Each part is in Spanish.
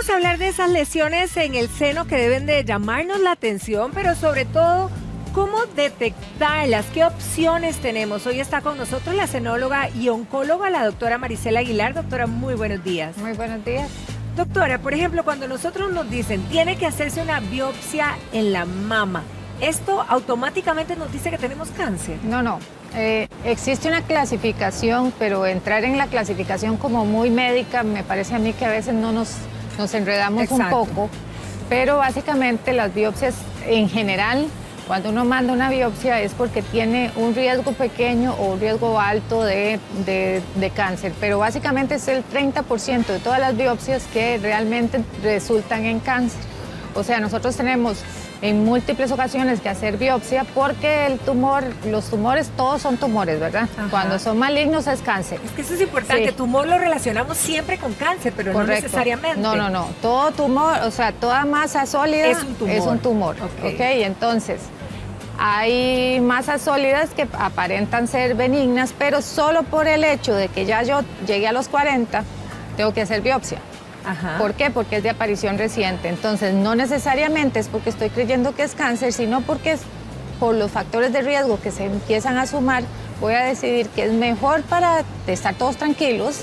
vamos a hablar de esas lesiones en el seno que deben de llamarnos la atención, pero sobre todo, ¿cómo detectarlas? ¿Qué opciones tenemos? Hoy está con nosotros la senóloga y oncóloga, la doctora Maricela Aguilar. Doctora, muy buenos días. Muy buenos días. Doctora, por ejemplo, cuando nosotros nos dicen, tiene que hacerse una biopsia en la mama, ¿esto automáticamente nos dice que tenemos cáncer? No. Existe una clasificación, pero entrar en la clasificación como muy médica, me parece a mí que a veces no nos enredamos un poco, pero básicamente las biopsias en general, cuando uno manda una biopsia es porque tiene un riesgo pequeño o un riesgo alto de cáncer, pero básicamente es el 30% de todas las biopsias que realmente resultan en cáncer. O sea, nosotros tenemos en múltiples ocasiones que hacer biopsia porque los tumores, todos son tumores, ¿verdad? Ajá. Cuando son malignos es cáncer. Es que eso es importante, sí. Tumor lo relacionamos siempre con cáncer, pero correcto. No necesariamente. No. Todo tumor, o sea, toda masa sólida es un tumor. Ok, entonces, hay masas sólidas que aparentan ser benignas, pero solo por el hecho de que ya yo llegué a los 40, tengo que hacer biopsia. Ajá. ¿Por qué? Porque es de aparición reciente. Entonces, no necesariamente es porque estoy creyendo que es cáncer, sino porque es por los factores de riesgo que se empiezan a sumar, voy a decidir que es mejor para estar todos tranquilos,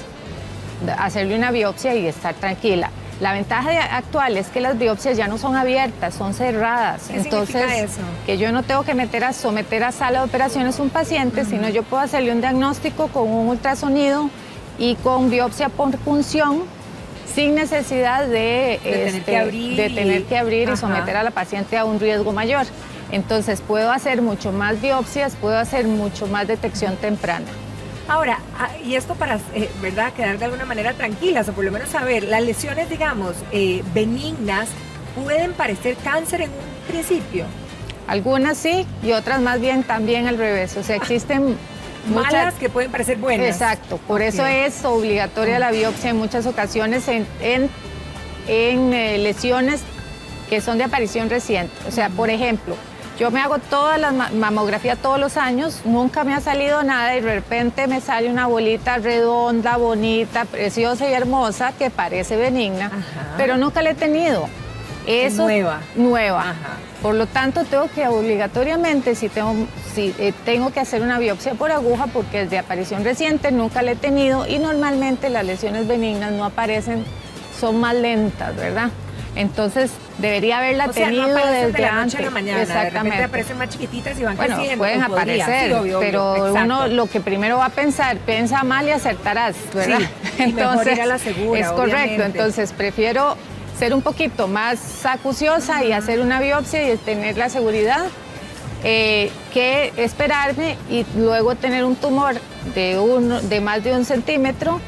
hacerle una biopsia y estar tranquila. La ventaja actual es que las biopsias ya no son abiertas, son cerradas. ¿Qué significa eso? Que yo no tengo que someter a sala de operaciones un paciente, sino yo puedo hacerle un diagnóstico con un ultrasonido y con biopsia por punción, sin necesidad de tener que abrir y someter a la paciente a un riesgo mayor. Entonces puedo hacer mucho más biopsias, puedo hacer mucho más detección temprana. Ahora, y esto para, ¿verdad?, quedar de alguna manera tranquilas, o por lo menos saber, las lesiones, digamos, benignas, ¿pueden parecer cáncer en un principio? Algunas sí, y otras más bien también al revés. O sea, existen malas que pueden parecer buenas. Exacto, por eso es obligatoria la biopsia en muchas ocasiones en lesiones que son de aparición reciente. O sea, por ejemplo, yo me hago toda la mamografía todos los años, nunca me ha salido nada y de repente me sale una bolita redonda, bonita, preciosa y hermosa que parece benigna, pero nunca la he tenido. Eso, nueva. Ajá. Por lo tanto, tengo que obligatoriamente, tengo que hacer una biopsia por aguja porque es de aparición reciente, nunca la he tenido y normalmente las lesiones benignas no aparecen, son más lentas, ¿verdad? Entonces, debería haberla tenido no desde de la noche antes. a la mañana, exactamente. De repente aparecen más chiquititas y van creciendo. Pueden aparecer, sí, obvio, pero uno lo que primero va a pensar, piensa mal y acertarás, ¿verdad? Sí, entonces, mejor ir a la segura, es correcto, entonces prefiero ser un poquito más acuciosa y hacer una biopsia y tener la seguridad que esperarme y luego tener un tumor de más de 1 centímetro,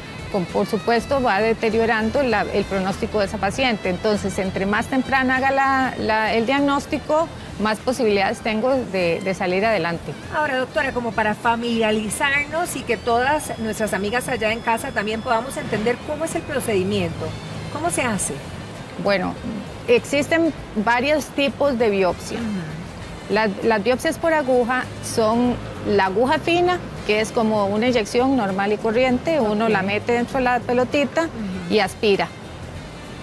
por supuesto va deteriorando el pronóstico de esa paciente. Entonces, entre más temprano haga el diagnóstico, más posibilidades tengo de salir adelante. Ahora, doctora, como para familiarizarnos y que todas nuestras amigas allá en casa también podamos entender cómo es el procedimiento, ¿cómo se hace? Bueno, existen varios tipos de biopsia. Las biopsias por aguja son la aguja fina, que es como una inyección normal y corriente, uno la mete dentro de la pelotita y aspira,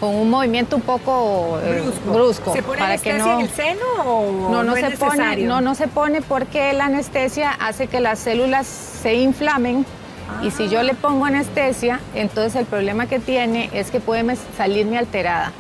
con un movimiento un poco brusco. ¿Se pone anestesia en el seno o no es necesario? No se pone porque la anestesia hace que las células se inflamen. Y si yo le pongo anestesia, entonces el problema que tiene es que puede salirme alterada.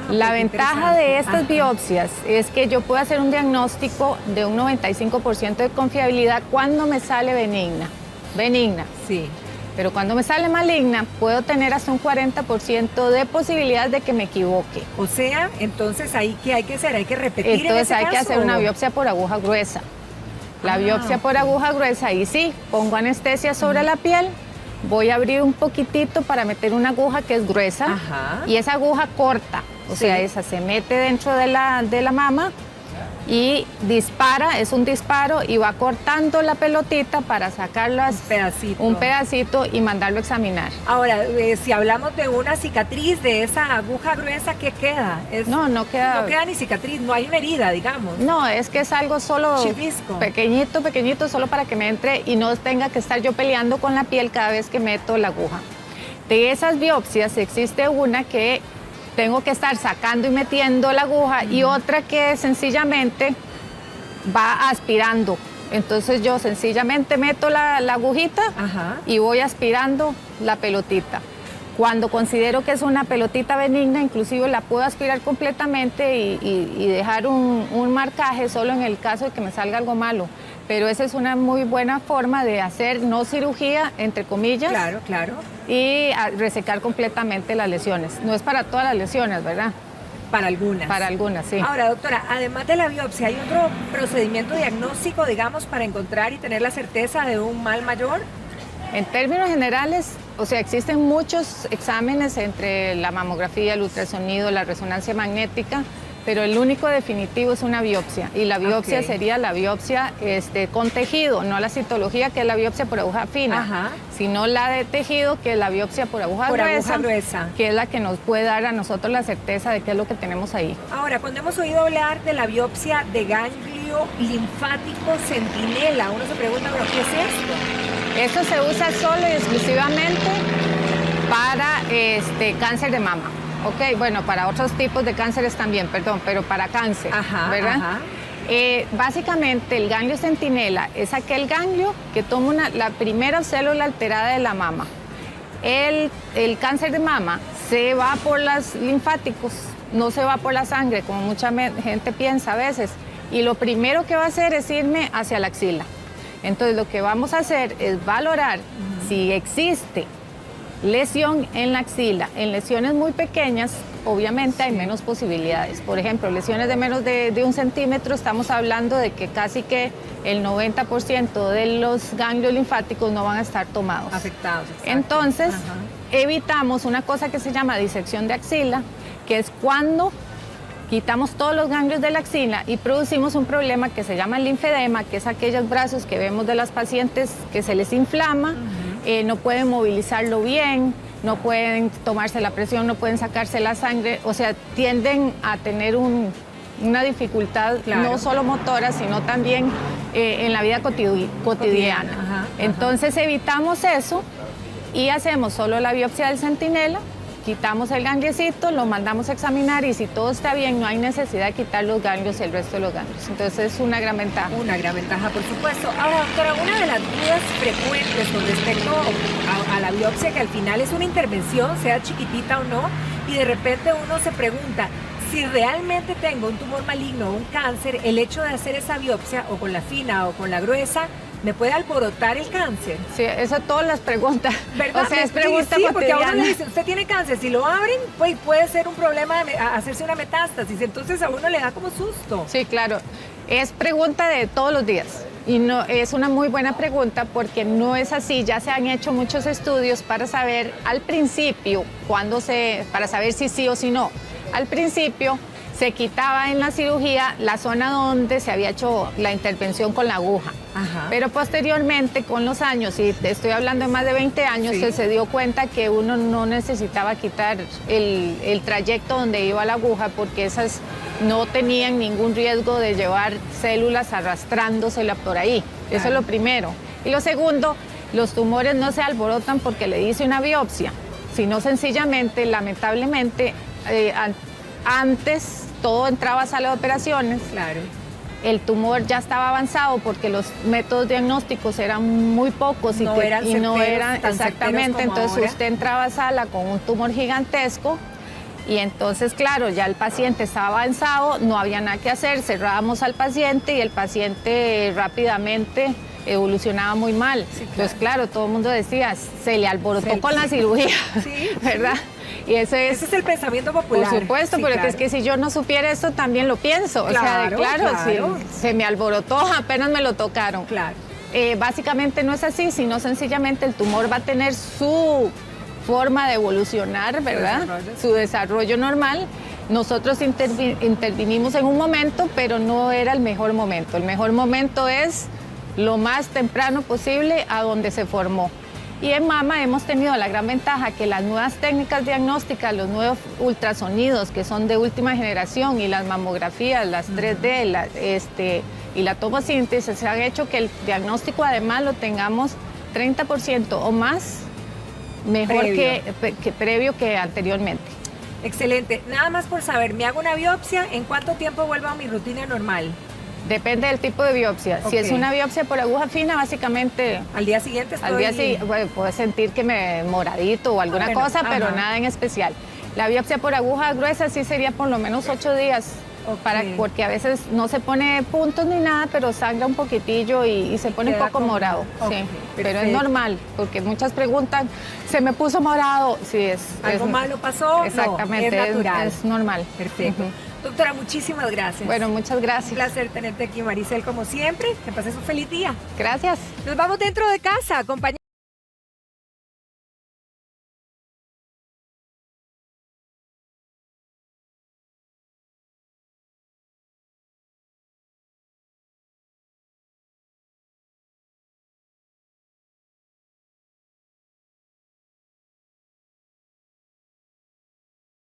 La ventaja de estas biopsias es que yo puedo hacer un diagnóstico de un 95% de confiabilidad cuando me sale benigna. Sí. Pero cuando me sale maligna, puedo tener hasta un 40% de posibilidad de que me equivoque. O sea, entonces ahí ¿qué hay que hacer? ¿Hay que repetir entonces en ese hay que hacer una biopsia por aguja gruesa. La biopsia por aguja gruesa, ahí sí, pongo anestesia sobre la piel, voy a abrir un poquitito para meter una aguja que es gruesa y esa aguja corta, o sea, esa se mete dentro de la mama y dispara, es un disparo y va cortando la pelotita para sacarlas un pedacito y mandarlo a examinar. Ahora, si hablamos de una cicatriz de esa aguja gruesa, ¿qué queda? No queda. No queda ni cicatriz, no hay una herida, digamos. No, es que es algo solo chivisco, pequeñito, solo para que me entre y no tenga que estar yo peleando con la piel cada vez que meto la aguja. De esas biopsias existe una que tengo que estar sacando y metiendo la aguja, y otra que sencillamente va aspirando. Entonces yo sencillamente meto la agujita y voy aspirando la pelotita. Cuando considero que es una pelotita benigna, inclusive la puedo aspirar completamente y dejar un marcaje solo en el caso de que me salga algo malo. Pero esa es una muy buena forma de hacer no cirugía, entre comillas. Claro, claro. Y resecar completamente las lesiones. No es para todas las lesiones, ¿verdad? Para algunas. Para algunas, sí. Ahora, doctora, además de la biopsia, ¿hay otro procedimiento diagnóstico, digamos, para encontrar y tener la certeza de un mal mayor? En términos generales, o sea, existen muchos exámenes entre la mamografía, el ultrasonido, la resonancia magnética, pero el único definitivo es una biopsia. Y la biopsia sería la biopsia con tejido, no la citología, que es la biopsia por aguja fina, sino la de tejido, que es la biopsia por aguja gruesa, que es la que nos puede dar a nosotros la certeza de qué es lo que tenemos ahí. Ahora, cuando hemos oído hablar de la biopsia de ganglio linfático centinela, uno se pregunta, ¿pero qué es esto? Eso se usa solo y exclusivamente para cáncer de mama. Ok, bueno, para otros tipos de cánceres también, perdón, pero para cáncer, ¿verdad? Básicamente el ganglio centinela es aquel ganglio que toma la primera célula alterada de la mama. El cáncer de mama se va por los linfáticos, no se va por la sangre, como mucha gente piensa a veces. Y lo primero que va a hacer es irme hacia la axila. Entonces lo que vamos a hacer es valorar si existe lesión en la axila. En lesiones muy pequeñas, obviamente hay menos posibilidades. Por ejemplo, lesiones de menos de 1 centímetro, estamos hablando de que casi que el 90% de los ganglios linfáticos no van a estar tomados. Afectados. Exacto. Entonces, evitamos una cosa que se llama disección de axila, que es cuando quitamos todos los ganglios de la axila y producimos un problema que se llama el linfedema, que es aquellos brazos que vemos de las pacientes que se les inflama, no pueden movilizarlo bien, no pueden tomarse la presión, no pueden sacarse la sangre, o sea, tienden a tener una dificultad no solo motora, sino también en la vida cotidiana. Entonces evitamos eso y hacemos solo la biopsia del centinela, quitamos el gangliecito, lo mandamos a examinar y si todo está bien, no hay necesidad de quitar los ganglios y el resto de los ganglios. Entonces es una gran ventaja. Una gran ventaja, por supuesto. Ahora, doctora, una de las dudas frecuentes con respecto a la biopsia, que al final es una intervención, sea chiquitita o no, y de repente uno se pregunta, si realmente tengo un tumor maligno o un cáncer, el hecho de hacer esa biopsia, o con la fina o con la gruesa, ¿me puede alborotar el cáncer? Sí, eso todas las preguntas. ¿Verdad? O sea, es pregunta sí, cotidiana. Porque a uno le dicen, usted tiene cáncer, si lo abren, pues puede ser un problema hacerse una metástasis, entonces a uno le da como susto. Sí, claro, es pregunta de todos los días y no, es una muy buena pregunta porque no es así, ya se han hecho muchos estudios para saber al principio, para saber si sí o si no. Al principio se quitaba en la cirugía la zona donde se había hecho la intervención con la aguja. Pero posteriormente, con los años, y te estoy hablando de más de 20 años, se dio cuenta que uno no necesitaba quitar el trayecto donde iba la aguja porque esas no tenían ningún riesgo de llevar células arrastrándosela por ahí. Eso es lo primero. Y lo segundo, los tumores no se alborotan porque le hice una biopsia, sino sencillamente, lamentablemente, antes todo entraba a sala de operaciones. Claro. El tumor ya estaba avanzado porque los métodos diagnósticos eran muy pocos y no eran exactamente. Entonces ahora usted entraba a sala con un tumor gigantesco y entonces, claro, ya el paciente estaba avanzado, no había nada que hacer, cerrábamos al paciente y el paciente rápidamente evolucionaba muy mal. Sí, claro. Entonces, claro, todo el mundo decía, se le alborotó con la cirugía, ¿verdad? Y ese es el pensamiento popular. Por supuesto, pero claro, es que si yo no supiera esto también lo pienso. Claro, o sea, claro. Si se me alborotó, apenas me lo tocaron. Claro. Básicamente no es así, sino sencillamente el tumor va a tener su forma de evolucionar, ¿verdad? Su desarrollo normal. Nosotros intervinimos en un momento, pero no era el mejor momento. El mejor momento es lo más temprano posible a donde se formó. Y en mama hemos tenido la gran ventaja que las nuevas técnicas diagnósticas, los nuevos ultrasonidos que son de última generación y las mamografías, las 3D y la tomosíntesis se han hecho que el diagnóstico además lo tengamos 30% o más mejor que previo que anteriormente. Excelente. Nada más por saber, me hago una biopsia, ¿en cuánto tiempo vuelvo a mi rutina normal? Depende del tipo de biopsia. Si es una biopsia por aguja fina, básicamente... ¿Al día siguiente estoy...? Al día siguiente, bueno, puedes sentir que me moradito o alguna cosa, pero nada en especial. La biopsia por aguja gruesa sí sería por lo menos 8 días. Porque a veces no se pone puntos ni nada, pero sangra un poquitillo y se pone un poco morado. Sí, pero es normal, porque muchas preguntan, ¿se me puso morado? Sí, ¿Algo malo pasó? Exactamente, no, es natural. Es normal. Perfecto. Doctora, muchísimas gracias. Bueno, muchas gracias. Un placer tenerte aquí, Maricel, como siempre. Que pases un feliz día. Gracias. Nos vamos dentro de casa, acompañados.